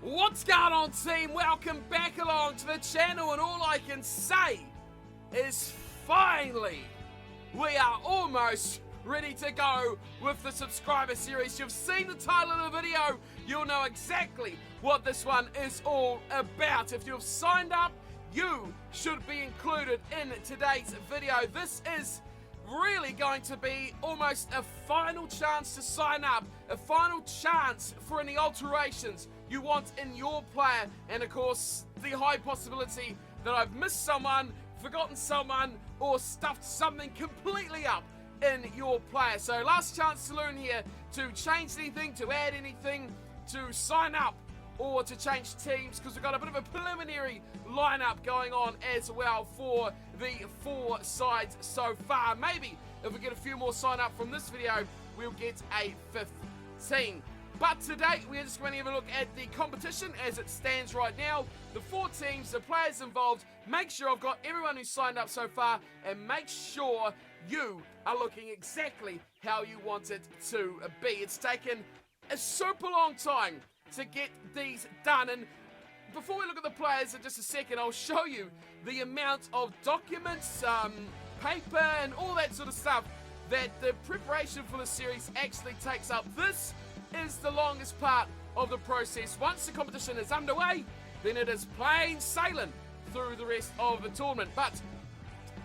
What's going on, team? Welcome back along to the channel, and all I can say is finally we are almost ready to go with the subscriber series. You've seen the title of the video, you'll know exactly what this one is all about. If you've signed up, you should be included in today's video. This is really going to be almost a final chance to sign up, a final chance for any alterations you want in your player, and of course the high possibility that I've missed someone, forgotten someone, or stuffed something completely up in your player. So last chance saloon here to change anything, to add anything, to sign up or to change teams, because we've got a bit of a preliminary lineup going on as well for the 4 sides so far. Maybe if we get a few more sign up from this video, we'll get a 5th team. But today we're just going to have a look at the competition as it stands right now. The 4 teams, the players involved. Make sure I've got everyone who's signed up so far, and make sure you are looking exactly how you want it to be. It's taken a super long time to get these done, and before we look at the players in just a second, I'll show you the amount of documents, paper and all that sort of stuff that the preparation for the series actually takes up. This is the longest part of the process. Once the competition is underway, then it is plain sailing through the rest of the tournament. But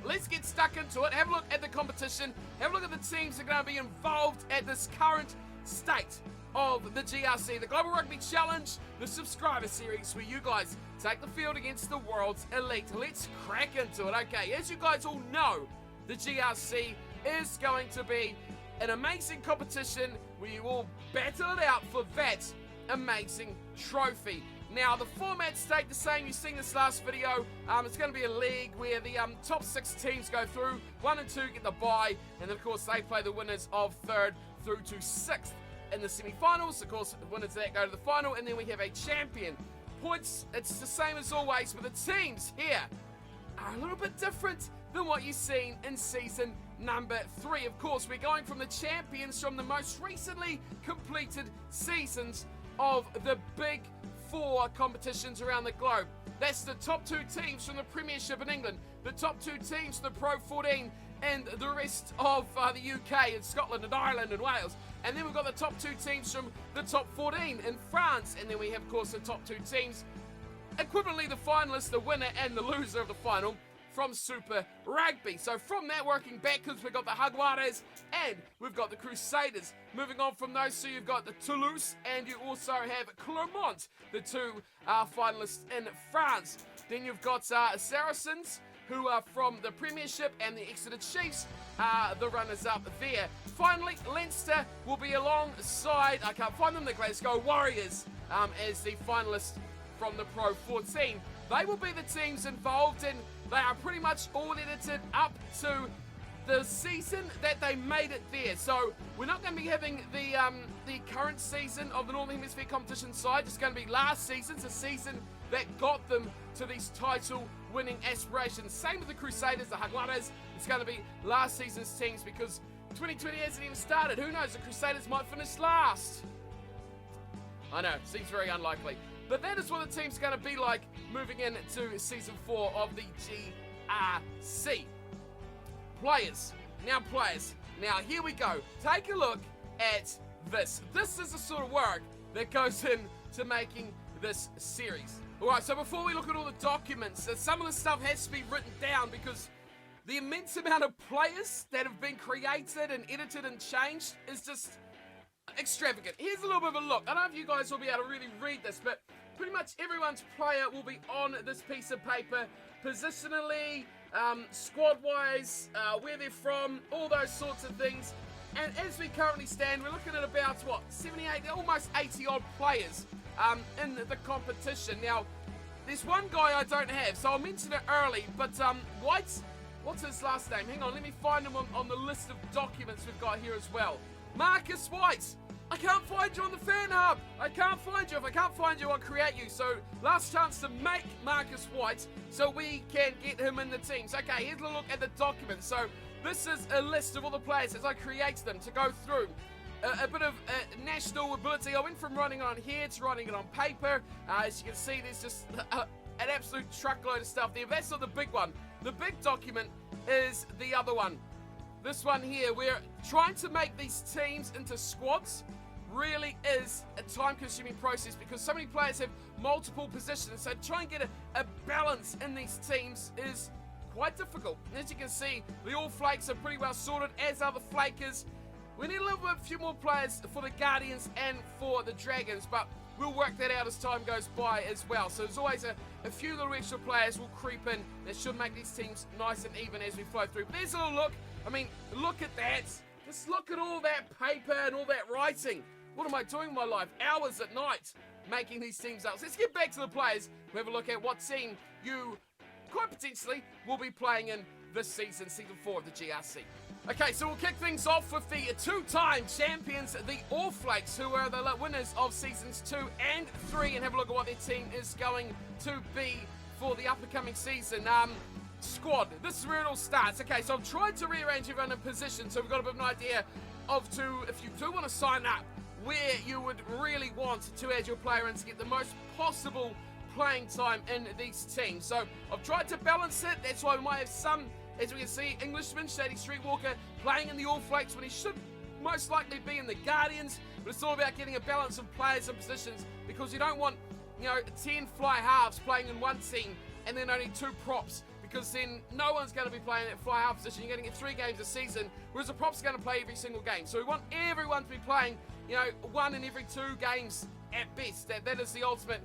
let's get stuck into it. Have a look at the competition, have a look at the teams that are going to be involved at this current state of the GRC, the Global Rugby Challenge, the subscriber series, where you guys take the field against the world's elite. Let's crack into it. Okay, as you guys all know, the GRC is going to be an amazing competition where you all battle it out for that amazing trophy. Now, the format stayed the same. You've seen this last video. It's going to be a league where the top 6 teams go through. 1 and 2 get the bye, and then, of course, they play the winners of 3rd through to 6th in the semi-finals. Of course, the winners of that go to the final, and then we have a champion. Points, it's the same as always, but the teams here are a little bit different than what you've seen in season number 3. Of course, we're going from the champions from the most recently completed seasons of the Big 4 competitions around the globe. That's the top 2 teams from the Premiership in England, the top 2 teams from the Pro 14, and the rest of the UK and Scotland and Ireland and Wales. And then we've got the top 2 teams from the top 14 in France. And then we have, of course, the top 2 teams, equivalently the finalists, the winner and the loser of the final, from Super Rugby. So from that, working backwards, we've got the Jaguares and we've got the Crusaders. Moving on from those 2, you've got the Toulouse and you also have Clermont, the 2 finalists in France. Then you've got Saracens, who are from the Premiership, and the Exeter Chiefs are the runners-up there. Finally, Leinster will be alongside, I can't find them, the Glasgow Warriors, as the finalists from the Pro 14. They will be the teams involved, and they are pretty much all edited up to the season that they made it there. So we're not going to be having the current season of the Northern Hemisphere competition side. It's going to be last season's, a season that got them to these title-winning aspirations. Same with the Crusaders, the Jaguares. It's going to be last season's teams because 2020 hasn't even started. Who knows? The Crusaders might finish last. I know, seems very unlikely. But that is what the team's going to be like moving into season 4 of the GRC. Players. Now here we go. Take a look at this. This is the sort of work that goes into making this series. Alright, so before we look at all the documents, some of the stuff has to be written down because the immense amount of players that have been created and edited and changed is just extravagant. Here's a little bit of a look. I don't know if you guys will be able to really read this, but pretty much everyone's player will be on this piece of paper, positionally, squad-wise, where they're from, all those sorts of things. And as we currently stand, we're looking at about, what, 78, almost 80-odd players in the competition. Now, there's one guy I don't have, so I'll mention it early, but White, what's his last name? Hang on, let me find him on the list of documents we've got here as well. Marcus White. I can't find you on the fan hub. I can't find you. If I can't find you, I'll create you. So last chance to make Marcus White so we can get him in the teams. Okay, here's a look at the documents. So this is a list of all the players as I create them to go through. a bit of national ability. I went from writing it on here to writing it on paper. As you can see, there's just an absolute truckload of stuff there. That's not the big one. The big document is the other one. This one here. We're trying to make these teams into squads. Really is a time-consuming process because so many players have multiple positions. So try and get a balance in these teams is quite difficult. As you can see, the All Flakes are pretty well sorted, as are the Flakers. We need a few more players for the Guardians and for the Dragons, but we'll work that out as time goes by as well. So there's always a few little extra players will creep in that should make these teams nice and even as we flow through. But there's a little look. I mean, look at that. Just look at all that paper and all that writing. What am I doing with my life? Hours at night making these teams up. So let's get back to the players. We'll have a look at what team you quite potentially will be playing in this season, Season 4 of the GRC. Okay, so we'll kick things off with the two-time champions, the All Flakes, who are the winners of Seasons 2 and 3, and have a look at what their team is going to be for the up-and-coming season. Squad, this is where it all starts. Okay, so I've tried to rearrange everyone in position, so we've got a bit of an idea if you do want to sign up, where you would really want to add your player in to get the most possible playing time in these teams. So I've tried to balance it. That's why we might have some, as we can see, Englishman Shady Streetwalker playing in the All Flakes when he should most likely be in the Guardians. But it's all about getting a balance of players and positions, because you don't want 10 fly halves playing in one team and then only 2 props, because then no one's going to be playing that fly half position. You're going to get 3 games a season, whereas the prop's going to play every single game. So we want everyone to be playing 1 in every 2 games at best. That is the ultimate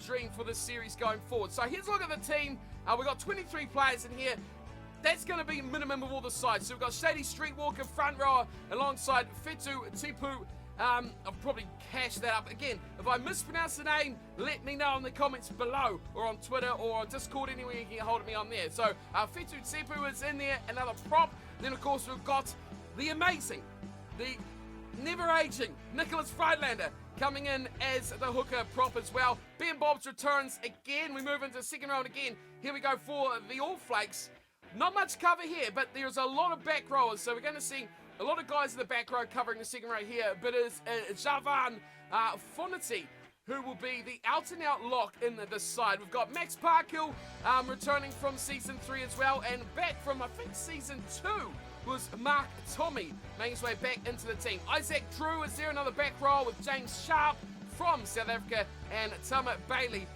dream for this series going forward. So here's a look at the team. We've got 23 players in here. That's going to be minimum of all the sides. So we've got Shady Streetwalker, front rower, alongside Fetu Tipu. I've probably cashed that up. Again, if I mispronounce the name, let me know in the comments below, or on Twitter, or on Discord, anywhere you can get hold of me on there. So Fetu Tipu is in there, another prop. Then, of course, we've got the amazing, the never-aging Nicholas Friedlander coming in as the hooker prop as well. Ben Bobs returns again. We move into the second round again. Here we go for the All Flakes. Not much cover here, but there's a lot of back rowers. So we're going to see a lot of guys in the back row covering the second row here. But it's Javan Fonity, who will be the out-and-out lock in this side. We've got Max Parkhill returning from Season 3 as well. And back from, I think, Season 2 was Mark Tommy making his way back into the team. Isaac Drew is there, another back row with James Sharp from South Africa, and Tama Bailey,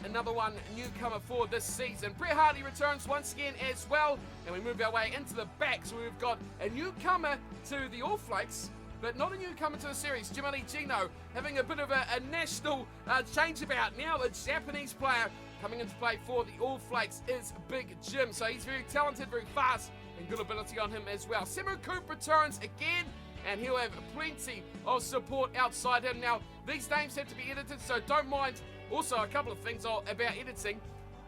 another one newcomer for this season. Brett Hartley returns once again as well, and we move our way into the back. So we've got a newcomer to the All Flakes, but not a newcomer to the series. Jimali Gino having a bit of a national changeabout. Now the Japanese player coming into play for the All Flakes is Big Jim. So he's very talented, very fast, and good ability on him as well. Semu Coop returns again, and he'll have plenty of support outside him. Now, these names have to be edited, so don't mind. Also, a couple of things about editing.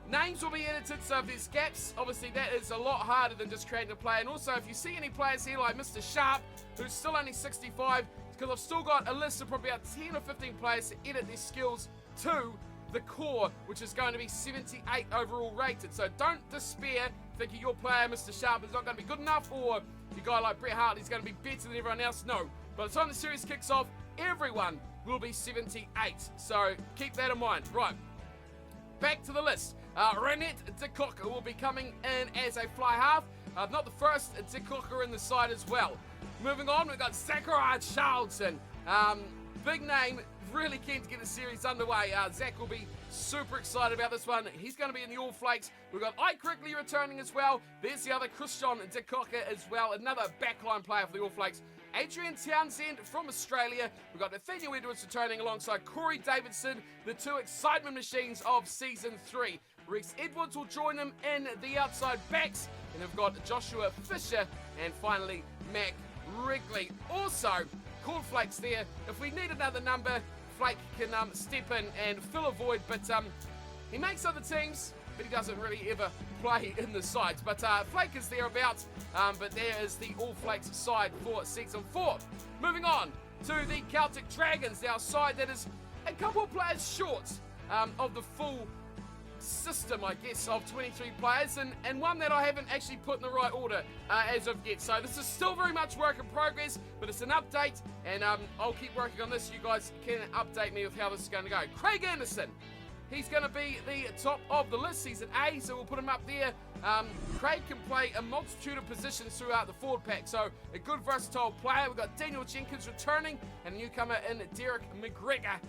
Names will be edited, so if there's gaps, obviously that is a lot harder than just creating a player. And also, if you see any players here like Mr. Sharp, who's still only 65, because I've still got a list of probably about 10 or 15 players to edit their skills to the core, which is going to be 78 overall rated. So don't despair thinking your player, Mr. Sharp, is not going to be good enough, or your guy like Brett Hartley is going to be better than everyone else. No. By the time the series kicks off, everyone will be 78. So keep that in mind. Right. Back to the list. Renette de Kock will be coming in as a fly half. Not the first de Kock in the side as well. Moving on, we've got Zachariah Charlton. Big name. Really keen to get the series underway. Zach will be super excited about this one. He's going to be in the All Flakes. We've got Ike Crickley returning as well. There's the other Christian de Kocker as well. Another backline player for the All Flakes. Adrian Townsend from Australia. We've got Nathaniel Edwards returning alongside Corey Davidson, the 2 excitement machines of Season 3. Rex Edwards will join them in the outside backs. And we've got Joshua Fisher and finally Mac Wrigley. Also, Cornflakes there. If we need another number, Flake can step in and fill a void, but he makes other teams, but he doesn't really ever play in the sides. But Flake is thereabouts, but there is the All Flakes side for Season 4. Moving on to the Celtic Dragons, our side that is a couple of players short of the full system, I guess, of 23 players, and one that I haven't actually put in the right order as of yet. So this is still very much work in progress, but it's an update, and I'll keep working on this. You guys can update me with how this is going to go. Craig Anderson, he's going to be the top of the list. He's an A, so we'll put him up there. Craig can play a multitude of positions throughout the forward pack, so a good versatile player. We've got Daniel Jenkins returning, and a newcomer in Derek McGregor,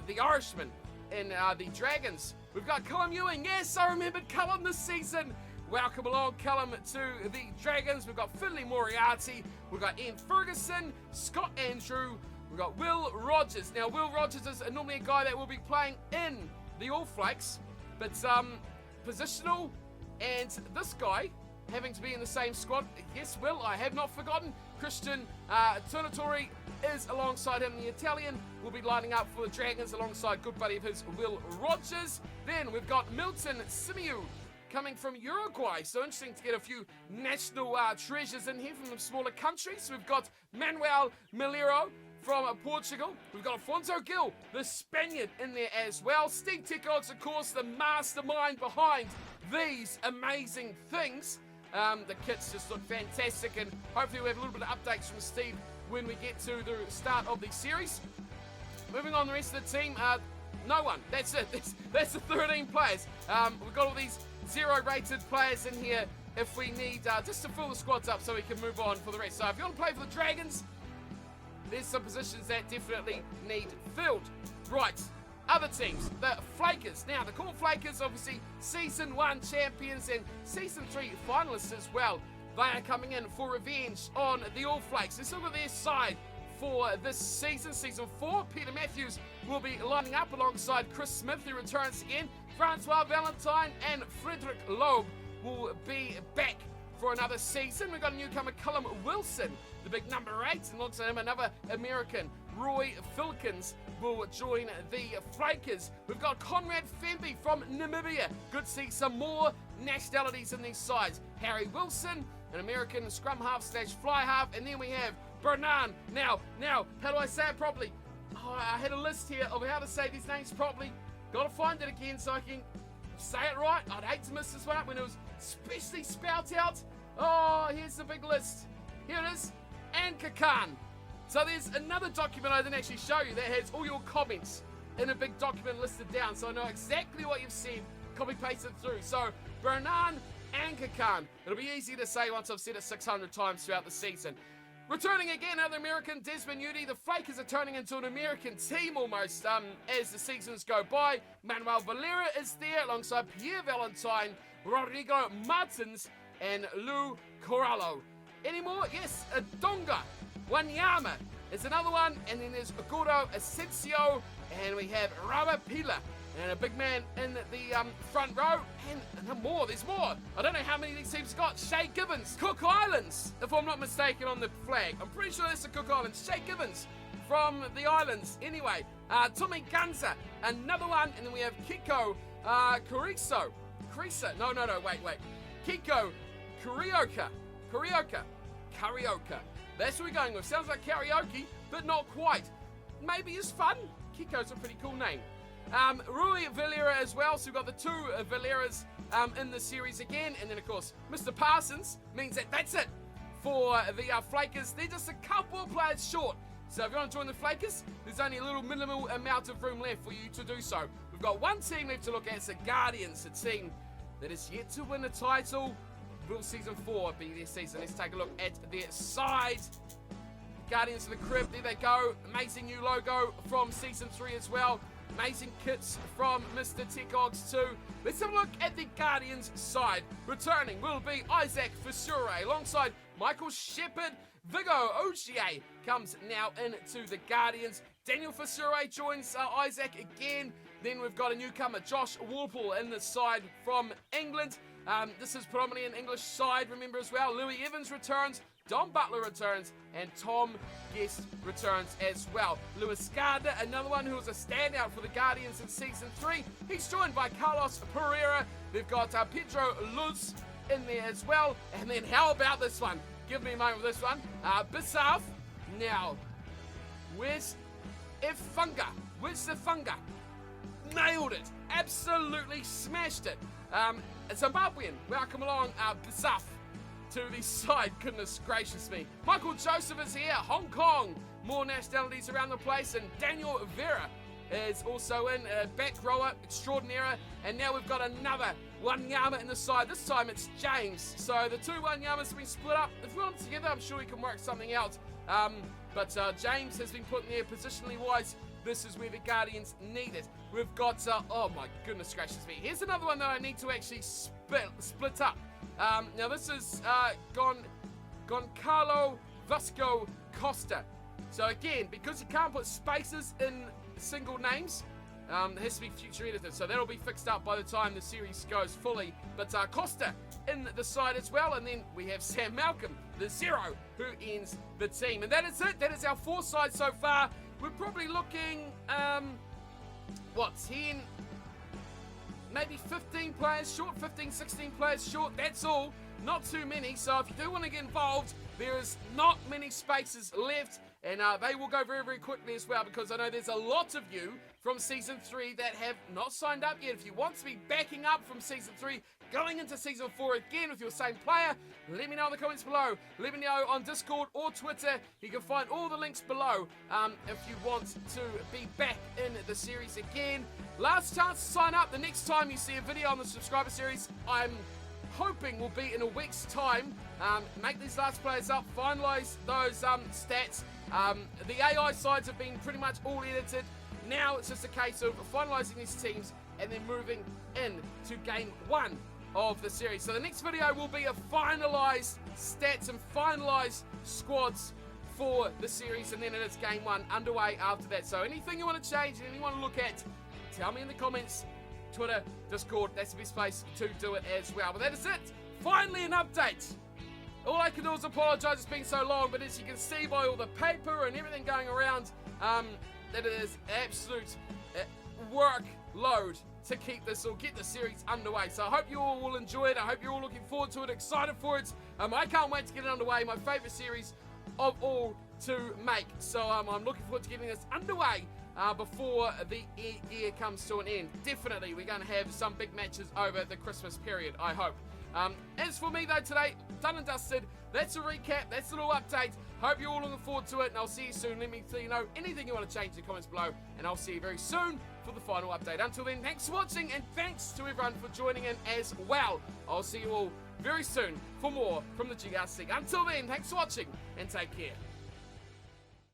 the Irishman in the Dragons. We've got Callum Ewing. Yes, I remembered Callum this season. Welcome along, Callum, to the Dragons. We've got Finlay Moriarty. We've got Ian Ferguson, Scott Andrew. We've got Will Rogers. Now, Will Rogers is normally a guy that will be playing in the All Flakes, but positional, and this guy having to be in the same squad. Yes, Will, I have not forgotten. Christian Tornatori is alongside him. The Italian will be lining up for the Dragons alongside good buddy of his, Will Rogers. Then we've got Milton Simiu coming from Uruguay. So interesting to get a few national treasures in here from the smaller countries. We've got Manuel Milero from Portugal. We've got Afonso Gil, the Spaniard, in there as well. Steve Tickods, of course, the mastermind behind these amazing things. The kits just look fantastic, and hopefully we have a little bit of updates from Steve when we get to the start of the series. Moving on, the rest of the team, no one. That's it. That's the 13 players. We've got all these 0-rated players in here if we need, just to fill the squads up so we can move on for the rest. So if you want to play for the Dragons, there's some positions that definitely need filled. Right. Other teams, the Flakers. Now, the Court Flakers, obviously, Season 1 champions and Season 3 finalists as well. They are coming in for revenge on the All Flakes. Let's look at their side for this season. Season 4, Peter Matthews will be lining up alongside Chris Smith, who returns again. Francois Valentine and Frederick Loeb will be back for another season. We've got a newcomer, Callum Wilson, the big number 8, and looks at him, another American, Roy Filkins, will join the Flakers. We've got Conrad Femby from Namibia. Good to see some more nationalities in these sides. Harry Wilson, an American scrum half / fly half, and then we have Bernan. Now, how do I say it properly? Oh, I had a list here of how to say these names properly. Got to find it again so I can say it right. I'd hate to miss this one up when it was especially spelt out. Oh, here's the big list. Here it is. Anka Khan. So there's another document I didn't actually show you that has all your comments in a big document listed down, so I know exactly what you've said, copy pasted through. So Bernan Anka Khan. It'll be easy to say once I've said it 600 times throughout the season. Returning again, another American, Desmond Udy. The Flakers are turning into an American team almost as the seasons go by. Manuel Valera is there alongside Pierre Valentine, Rodrigo Martins, and Lou Corallo. Any more? Yes, Donga Wanyama is another one, and then there's Gordo Asensio, and we have Rama Pila, and a big man in the front row, and more. There's more. I don't know how many these teams got. Shay Gibbons, Cook Islands, if I'm not mistaken on the flag. I'm pretty sure that's the Cook Islands. Shay Gibbons from the islands. Anyway, Tommy Ganza, another one, and then we have Kiko Carrizo. No, wait. Kiko Karaoke. That's what we're going with. Sounds like karaoke, but not quite. Maybe it's fun. Kiko's a pretty cool name. Rui Valera as well, so we've got the two Valeras in the series again. And then, of course, Mr. Parsons means that's it for the Flakers. They're just a couple of players short. So if you want to join the Flakers, there's only a little minimal amount of room left for you to do so. We've got one team left to look at. It's the Guardians, a team that is yet to win the title. Will Season 4 be their season? Let's take a look at their side. Guardians of the Crib, there they go. Amazing new logo from Season 3 as well. Amazing kits from Mr. Tickogs too. Let's have a look at the Guardians side. Returning will be Isaac Fissure alongside Michael Shepherd. Vigo Ogier comes now into the Guardians. Daniel Fissure joins Isaac again. Then we've got a newcomer, Josh Warple, in the side from England. This is predominantly an English side, remember as well. Louis Evans returns, Don Butler returns, and Tom Guest returns as well. Lewis Gardner, another one who was a standout for the Guardians in Season 3. He's joined by Carlos Pereira. They've got Pedro Luz in there as well. And then how about this one? Give me a moment with this one. Bissaf. Now, where's Ifunga? Where's the Funga? Nailed it. absolutely smashed it. A Zimbabwean, welcome along, Basaf, to the side. Goodness gracious me. Michael Joseph is here, Hong Kong. More nationalities around the place, and Daniel Vera is also in, back rower extraordinaire. And now we've got another Wanyama in the side. This time it's James. So the two Wanyamas have been split up. If we want them together, I'm sure we can work something out. But James has been put in there positionally wise. This is where the Guardians need it. We've got, oh my goodness gracious me. Here's another one that I need to actually split up. Now this is Goncalo Vasco Costa. So again, because you can't put spaces in single names, it has to be future edited. So that'll be fixed up by the time the series goes fully. But Costa in the side as well. And then we have Sam Malcolm, the 0, who ends the team. And that is it. That is our 4 sides so far. We're probably looking, 10, maybe 15 players short, 15, 16 players short. That's all. Not too many. So if you do want to get involved, there is not many spaces left. And they will go very, very quickly as well, because I know there's a lot of you from Season 3 that have not signed up yet. If you want to be backing up from Season 3, going into Season 4 again with your same player, let me know in the comments below. Let me know on Discord or Twitter. You can find all the links below if you want to be back in the series again. Last chance to sign up. The next time you see a video on the subscriber series, I'm hoping will be in a week's time. Make these last players up, finalise those stats. The AI sides have been pretty much all edited. Now it's just a case of finalising these teams and then moving in to game 1 of the series. So the next video will be a finalised stats and finalised squads for the series, and then it is game 1 underway after that. So anything you want to change, anything you want to look at, tell me in the comments. Twitter, Discord, that's the best place to do it as well. But that is it. Finally an update. All I can do is apologise, it's been so long, but as you can see by all the paper and everything going around, that it is absolute workload to keep this or get the series underway. So I hope you all will enjoy it. I hope you're all looking forward to it, excited for it. I can't wait to get it underway. My favourite series of all to make. So I'm looking forward to getting this underway before the year comes to an end. Definitely, we're going to have some big matches over the Christmas period, I hope. As for me though, today, done and dusted. That's a recap, that's a little update. Hope you're all looking forward to it, and I'll see you soon. Let me know anything you want to change in the comments below, and I'll see you very soon for the final update. Until then, thanks for watching, and thanks to everyone for joining in as well. I'll see you all very soon for more from the GRC. Until then, thanks for watching, and take care.